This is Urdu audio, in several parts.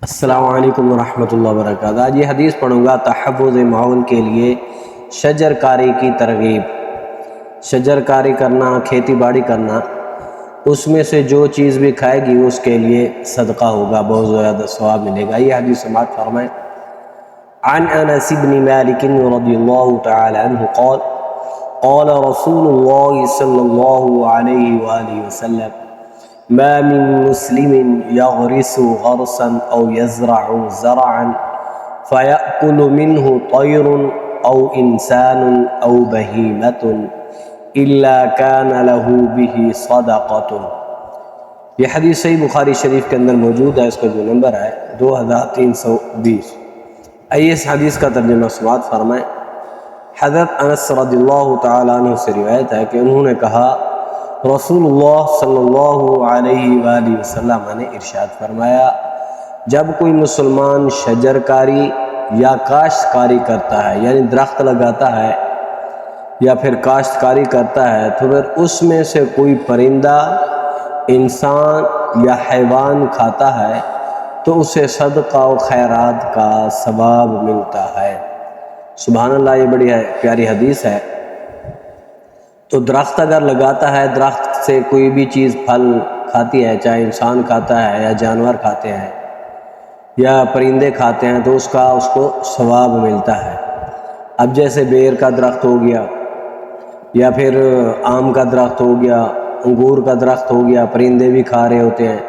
السلام علیکم ورحمۃ اللہ وبرکاتہ۔ آج یہ حدیث پڑھوں گا تحفظ ماحول کے لیے شجر کاری کی ترغیب۔ شجر کاری کرنا، کھیتی باڑی کرنا، اس میں سے جو چیز بھی کھائے گی اس کے لیے صدقہ ہوگا، بہت زیادہ ثواب ملے گا۔ یہ حدیث سماعت فرمائیں۔ عن انس بن مالک رضی اللہ تعالی عنہ قال قال رسول اللہ صلی اللہ علیہ وآلہ وسلم ما من مسلم يغرس غرسا او يزرع زرعا فيأكل منه طير او انسان او بهيمة الا كان له به صدقة۔ یہ حدیث صحیح بخاری شریف کے اندر موجود ہے، اس کا جو نمبر ہے 2320۔ آئیے اس حدیث کا ترجمہ سماعت فرمائیں۔ حضرت انس رضی اللہ تعالی عنہ سے روایت ہے کہ انہوں نے کہا رسول اللہ صلی اللہ علیہ وآلہ وسلم نے ارشاد فرمایا، جب کوئی مسلمان شجر کاری یا کاشتکاری کرتا ہے، یعنی درخت لگاتا ہے یا پھر کاشتکاری کرتا ہے، تو پھر اس میں سے کوئی پرندہ، انسان یا حیوان کھاتا ہے تو اسے صدقہ و خیرات کا ثواب ملتا ہے۔ سبحان اللہ، یہ بڑی پیاری حدیث ہے۔ تو درخت اگر لگاتا ہے، درخت سے کوئی بھی چیز پھل کھاتی ہے، چاہے انسان کھاتا ہے یا جانور کھاتے ہیں یا پرندے کھاتے ہیں، تو اس کو ثواب ملتا ہے۔ اب جیسے بیر کا درخت ہو گیا یا پھر آم کا درخت ہو گیا، انگور کا درخت ہو گیا، پرندے بھی کھا رہے ہوتے ہیں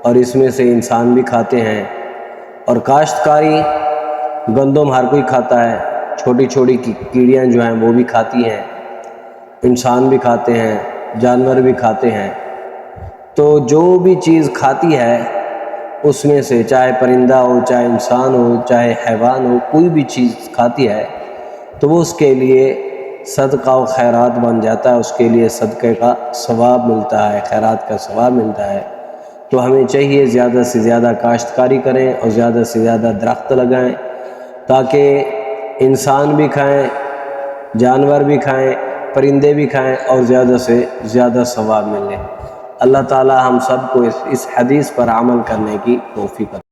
اور اس میں سے انسان بھی کھاتے ہیں۔ اور کاشتکاری، گندم ہر کوئی کھاتا ہے، چھوٹی چھوٹی کیڑیاں جو ہیں وہ بھی کھاتی ہیں، انسان بھی کھاتے ہیں، جانور بھی کھاتے ہیں۔ تو جو بھی چیز کھاتی ہے اس میں سے، چاہے پرندہ ہو، چاہے انسان ہو، چاہے حیوان ہو، کوئی بھی چیز کھاتی ہے تو وہ اس کے لیے صدقہ و خیرات بن جاتا ہے، اس کے لیے صدقے کا ثواب ملتا ہے، خیرات کا ثواب ملتا ہے۔ تو ہمیں چاہیے زیادہ سے زیادہ کاشتکاری کریں اور زیادہ سے زیادہ درخت لگائیں تاکہ انسان بھی کھائیں، جانور بھی کھائیں، پرندے بھی کھائیں اور زیادہ سے زیادہ ثواب ملے۔ اللہ تعالی ہم سب کو اس حدیث پر عمل کرنے کی توفیق عطا فرمائے۔